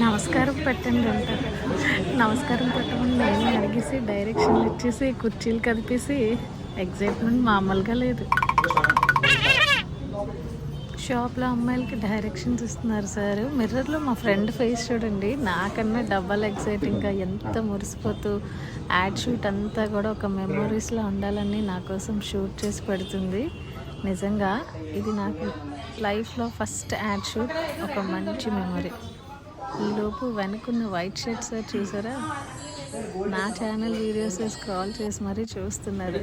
నమస్కారం పెట్టండి అంటారు. నమస్కారం పెట్టమని నేను అడిగేసి డైరెక్షన్లు ఇచ్చేసి కుర్చీలు కదిపేసి ఎగ్జైట్మెంట్ మామూలుగా లేదు. షాప్లో అమ్మాయిలకి డైరెక్షన్స్ ఇస్తున్నారు సార్. మిర్రర్లో మా ఫ్రెండ్ ఫేస్ చూడండి, నాకన్నా డబల్ ఎగ్జైటింగ్గా ఎంత మురిసిపోతూ యాడ్ షూట్ అంతా కూడా ఒక మెమొరీస్లో ఉండాలని నా కోసం షూట్ చేసి పెడుతుంది. నిజంగా ఇది నాకు లైఫ్లో ఫస్ట్ యాడ్ షూట్, ఒక మంచి మెమొరీ. ఈలోపు వెనుకున్న వైట్ షర్ట్ సార్ చూసారా, నా ఛానల్ వీడియోస్ స్క్రాల్ చేసి మరీ చూస్తున్నారు.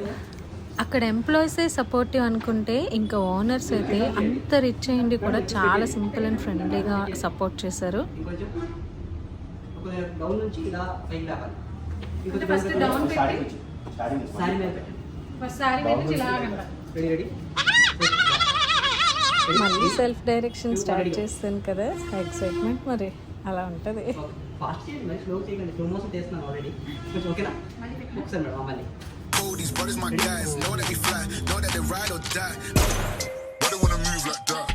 అక్కడ ఎంప్లాయీసే సపోర్టివ్ అనుకుంటే ఇంకా ఓనర్స్ అయితే అంత రిచ్ అయ్యింది కూడా చాలా సింపుల్ అండ్ ఫ్రెండ్లీగా సపోర్ట్ చేశారు. మళ్ళీ సెల్ఫ్ డైరెక్షన్ స్టార్ట్ చేస్తాను కదా, ఎక్సైట్మెంట్ మరి అలా ఉంటుంది. These brothers my guys, know that we fly, know that they ride or die. But they wanna move like that.